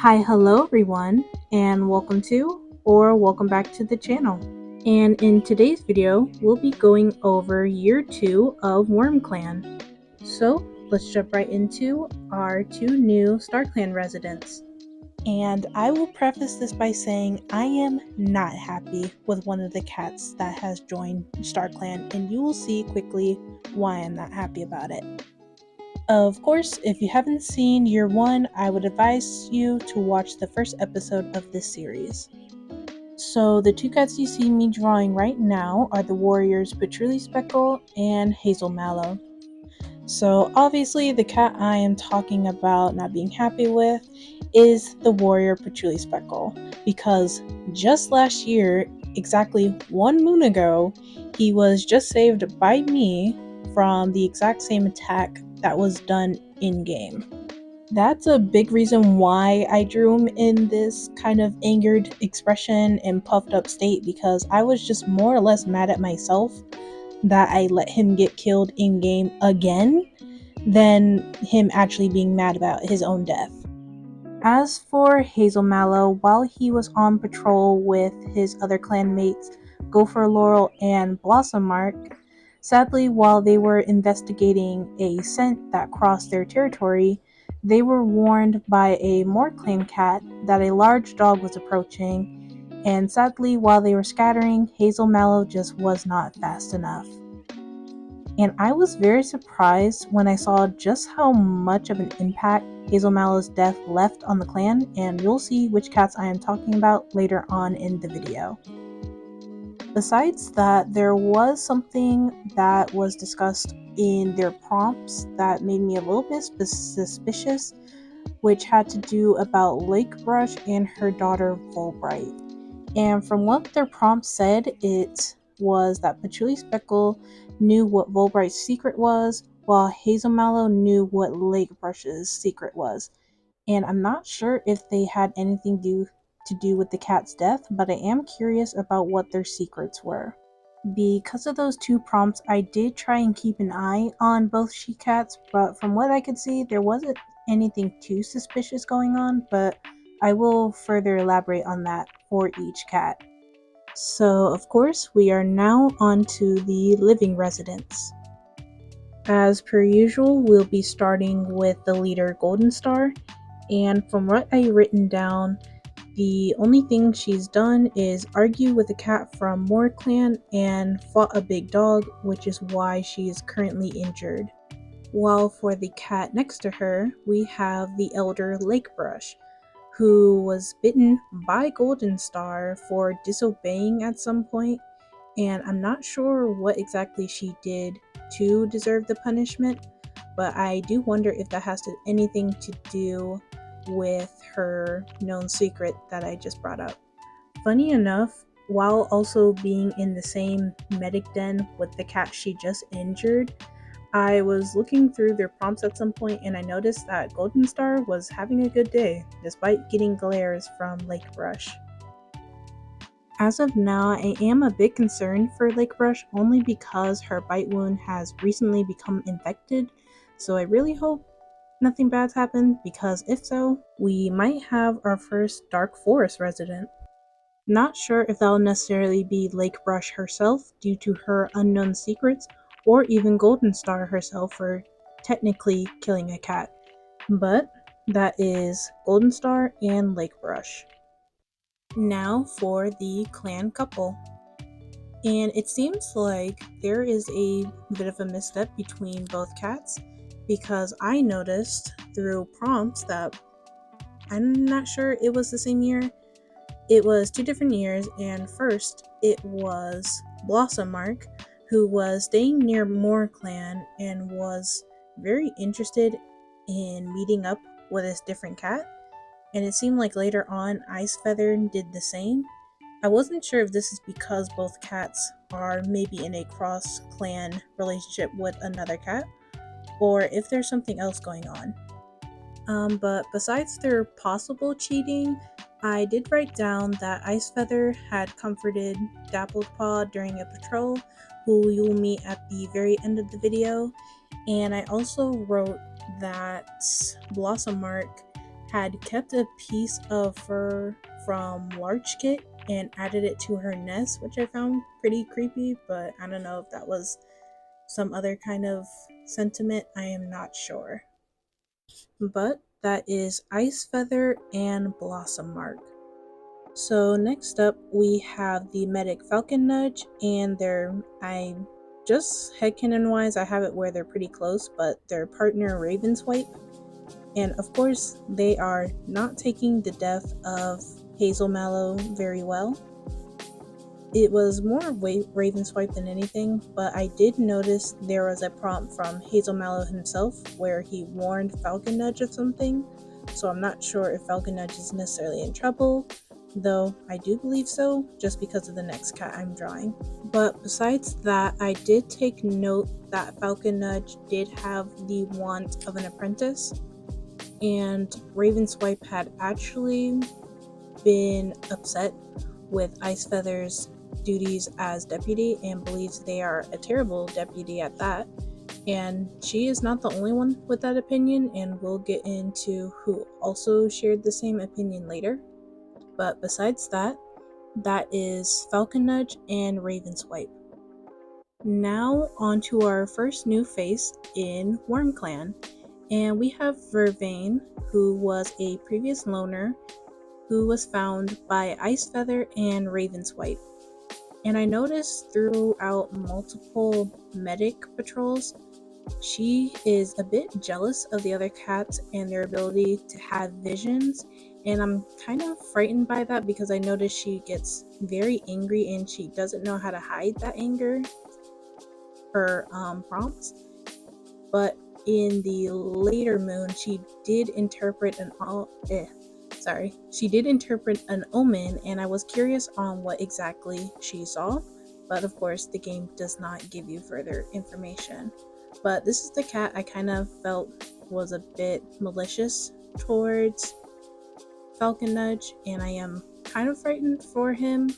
Hi, hello everyone, and welcome back to the channel. And in today's video, we'll be going over year 2 of WORMCLAN. So let's jump right into our 2 new Starclan residents. And I will preface this by saying I am not happy with one of the cats that has joined Starclan, and you will see quickly why I'm not happy about it. Of course, if you haven't seen year 1, I would advise you to watch the first episode of this series. So the 2 cats you see me drawing right now are the warriors PatchouliSpeckle and Hazel Mallow. So obviously the cat I am talking about not being happy with is the warrior PatchouliSpeckle, because just last year, exactly 1 moon ago, he was just saved by me from the exact same attack that was done in-game. That's a big reason why I drew him in this kind of angered expression and puffed up state, because I was just more or less mad at myself that I let him get killed in-game again than him actually being mad about his own death. As for Hazel Mallow, while he was on patrol with his other clanmates GopherLaurel and BlossomMark, sadly, while they were investigating a scent that crossed their territory, they were warned by a WORMCLAN cat that a large dog was approaching, and sadly, while they were scattering, Hazel Mallow just was not fast enough. And I was very surprised when I saw just how much of an impact Hazel Mallow's death left on the clan, and you'll see which cats I am talking about later on in the video. Besides that, there was something that was discussed in their prompts that made me a little bit suspicious, which had to do about LakeBrush and her daughter VoleBright. And from what their prompt said, it was that PatchouliSpeckle knew what VoleBright's secret was, while Hazel Mallow knew what LakeBrush's secret was. And I'm not sure if they had anything to do with the cat's death, but I am curious about what their secrets were. Because of those 2 prompts, I did try and keep an eye on both she-cats, but from what I could see, there wasn't anything too suspicious going on, but I will further elaborate on that for each cat. So, of course, we are now on to the living residents. As per usual, we'll be starting with the leader GoldenStar, and from what I've written down, the only thing she's done is argue with a cat from WORMCLAN and fought a big dog, which is why she is currently injured. While for the cat next to her, we have the elder LakeBrush, who was bitten by GoldenStar for disobeying at some point, and I'm not sure what exactly she did to deserve the punishment, but I do wonder if that has anything to do with her known secret that I just brought up. Funny enough, while also being in the same medic den with the cat she just injured, I was looking through their prompts at some point and I noticed that GoldenStar was having a good day, despite getting glares from LakeBrush. As of now, I am a bit concerned for LakeBrush only because her bite wound has recently become infected, so I really hope nothing bad's happened, because if so, we might have our first Dark Forest resident. Not sure if that'll necessarily be LakeBrush herself due to her unknown secrets, or even GoldenStar herself for technically killing a cat, but that is GoldenStar and LakeBrush. Now for the clan couple. And it seems like there is a bit of a misstep between both cats, because I noticed through prompts that I'm not sure it was the same year. It was 2 different years, and first it was BlossomMark, who was staying near WORMCLAN and was very interested in meeting up with this different cat, and it seemed like later on IceFeather did the same. I wasn't sure if this is because both cats are maybe in a cross-clan relationship with another cat, or if there's something else going on. But besides their possible cheating, I did write down that IceFeather had comforted DappledPaw during a patrol, who you will meet at the very end of the video, and I also wrote that BlossomMark had kept a piece of fur from Larch Kit and added it to her nest, which I found pretty creepy, but I don't know if that was some other kind of sentiment. I am not sure. But that is IceFeather and BlossomMark. So next up we have the medic FalconNudge and I just headcanon wise I have it where they're pretty close, but their partner RavenSwipe. And of course they are not taking the death of Hazel Mallow very well. It was more RavenSwipe than anything, but I did notice there was a prompt from Hazel Mallow himself where he warned FalconNudge of something, so I'm not sure if FalconNudge is necessarily in trouble, though I do believe so, just because of the next cat I'm drawing. But besides that, I did take note that FalconNudge did have the want of an apprentice, and RavenSwipe had actually been upset with IceFeather's duties as deputy and believes they are a terrible deputy at that. And she is not the only one with that opinion, and we'll get into who also shared the same opinion later. But besides that, that is FalconNudge and RavenSwipe. Now on to our first new face in WORMCLAN, and we have Vervain, who was a previous loner who was found by IceFeather and RavenSwipe. And I noticed throughout multiple medic patrols, she is a bit jealous of the other cats and their ability to have visions, and I'm kind of frightened by that because I notice she gets very angry and she doesn't know how to hide that anger for prompts. But in the later moon, she did interpret an omen, and I was curious on what exactly she saw, but of course the game does not give you further information. But this is the cat I kind of felt was a bit malicious towards FalconNudge, and I am kind of frightened for him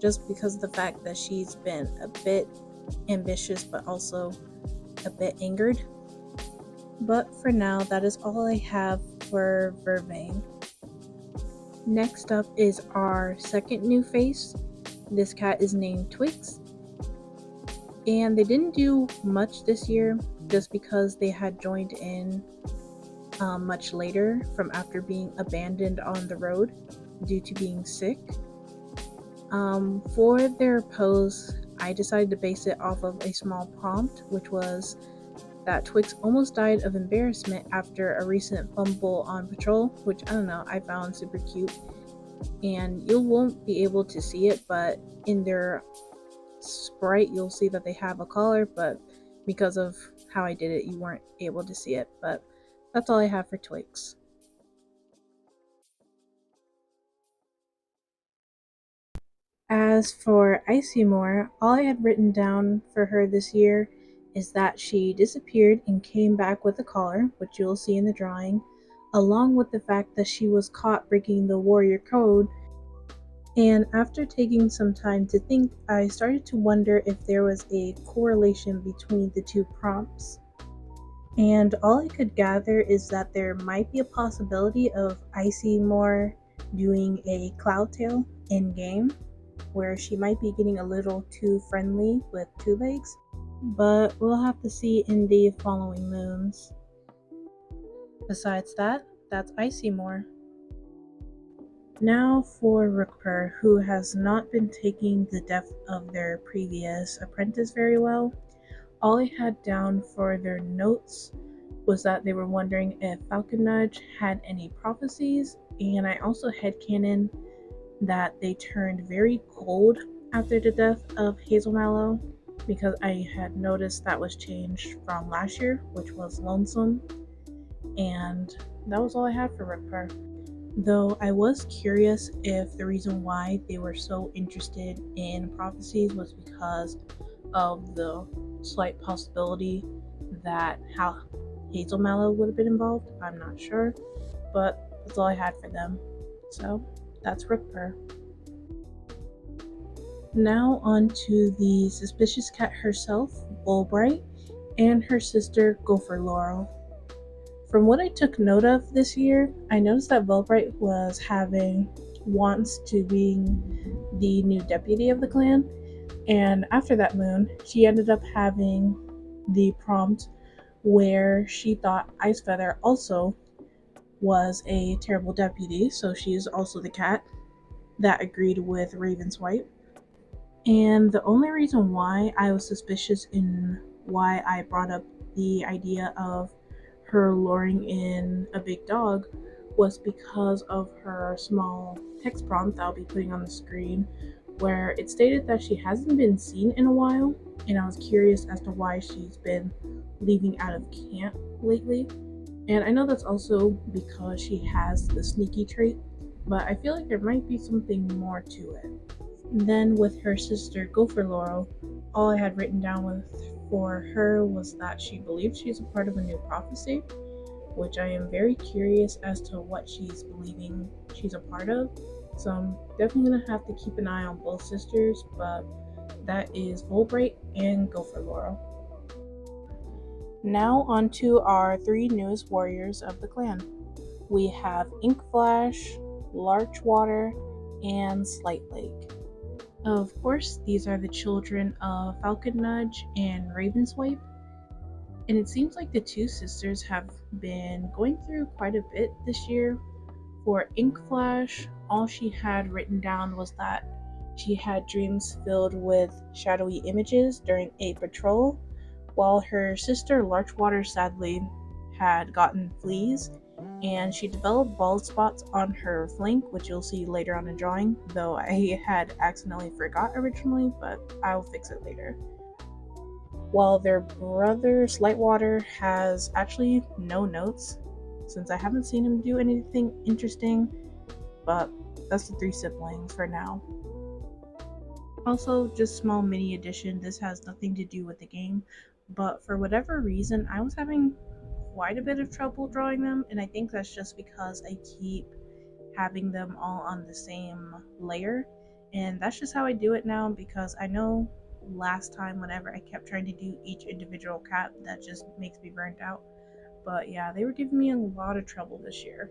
just because of the fact that she's been a bit ambitious but also a bit angered. But for now, that is all I have for Vervain. Next up is our second new face. This cat is named Twix, and they didn't do much this year just because they had joined in much later from after being abandoned on the road due to being sick. For their pose, I decided to base it off of a small prompt, which was that Twix almost died of embarrassment after a recent fumble on patrol, which I don't know, I found super cute. And you won't be able to see it, but in their sprite you'll see that they have a collar, but because of how I did it you weren't able to see it. But that's all I have for Twix. As for IcyMoor, all I had written down for her this year is that she disappeared and came back with a collar, which you'll see in the drawing, along with the fact that she was caught breaking the warrior code. And after taking some time to think, I started to wonder if there was a correlation between the two prompts. And all I could gather is that there might be a possibility of IcyMoor doing a Cloudtail in-game, where she might be getting a little too friendly with Two Legs, but we'll have to see in the following moons. Besides that, that's IcyMoor. Now for RookPurr, who has not been taking the death of their previous apprentice very well. All I had down for their notes was that they were wondering if FalconNudge had any prophecies, and I also headcanon that they turned very cold after the death of Hazel Mallow, because I had noticed that was changed from last year, which was Lonesome. And that was all I had for RookPurr. Though I was curious if the reason why they were so interested in prophecies was because of the slight possibility that how Hazel Mallow would have been involved. I'm not sure, but that's all I had for them. So that's RookPurr. Now on to the suspicious cat herself, VoleBright, and her sister GopherLaurel. From what I took note of this year, I noticed that VoleBright was having wants to being the new deputy of the clan, and after that moon, she ended up having the prompt where she thought IceFeather also was a terrible deputy, so she is also the cat that agreed with RavenSwipe. And the only reason why I was suspicious in why I brought up the idea of her luring in a big dog was because of her small text prompt that I'll be putting on the screen, where it stated that she hasn't been seen in a while, and I was curious as to why she's been leaving out of camp lately. And I know that's also because she has the sneaky trait, but I feel like there might be something more to it. Then with her sister GopherLaurel, all I had written down for her was that she believes she's a part of a new prophecy, which I am very curious as to what she's believing she's a part of. So I'm definitely going to have to keep an eye on both sisters, but that is VoleBright and GopherLaurel. Now on to our 3 newest warriors of the clan. We have InkFlash, Larchwater, and Slight Lake. Of course, these are the children of FalconNudge and RavenSwipe, and it seems like the 2 sisters have been going through quite a bit this year. For InkFlash, all she had written down was that she had dreams filled with shadowy images during a patrol, while her sister Larchwater sadly had gotten fleas, and she developed bald spots on her flank, which you'll see later on in drawing, though I had accidentally forgot originally, but I'll fix it later. While their brother Slightwater has actually no notes, since I haven't seen him do anything interesting, but that's the 3 siblings for now. Also, just small mini addition, this has nothing to do with the game, but for whatever reason, I was having quite a bit of trouble drawing them, and I think that's just because I keep having them all on the same layer, and that's just how I do it now, because I know last time whenever I kept trying to do each individual cat, that just makes me burnt out. But yeah, they were giving me a lot of trouble this year.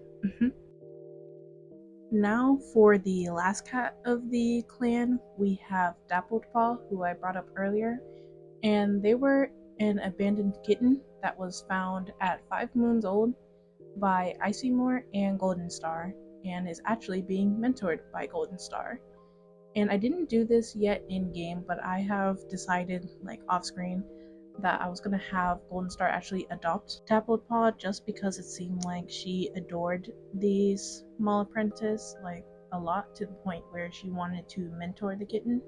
Now for the last cat of the clan, we have DappledPaw, who I brought up earlier, and they were an abandoned kitten that was found at 5 moons old by IcyMoor and GoldenStar, and is actually being mentored by GoldenStar. And I didn't do this yet in game, but I have decided, like off screen, that I was gonna have GoldenStar actually adopt DappledPaw, just because it seemed like she adored the small apprentice like a lot, to the point where she wanted to mentor the kitten.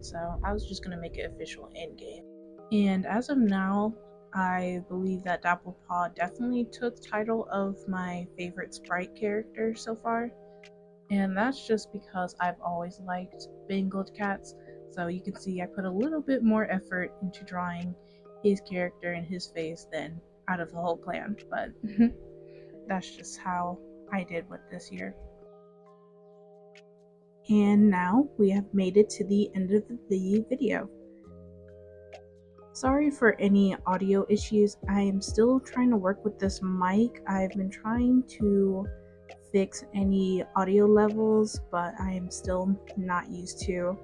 So I was just gonna make it official in game. And as of now, I believe that DappledPaw definitely took title of my favorite sprite character so far. And that's just because I've always liked bangled cats, so you can see I put a little bit more effort into drawing his character and his face than out of the whole clan, but that's just how I did with this year. And now we have made it to the end of the video. Sorry for any audio issues. I am still trying to work with this mic. I've been trying to fix any audio levels, but I am still not used to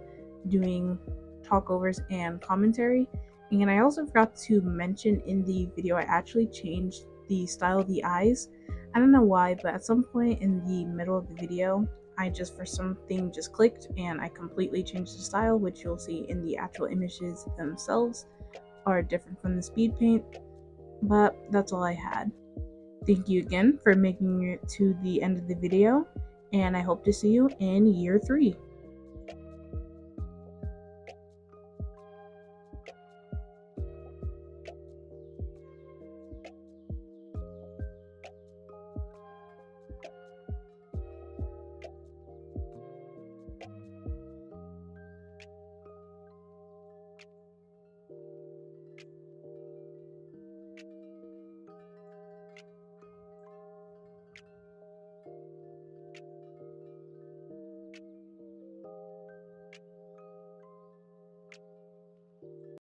doing talkovers and commentary. And I also forgot to mention in the video, I actually changed the style of the eyes. I don't know why, but at some point in the middle of the video, I just for something just clicked and I completely changed the style, which you'll see in the actual images themselves are different from the Speedpaint, but that's all I had. Thank you again for making it to the end of the video, and I hope to see you in year 3.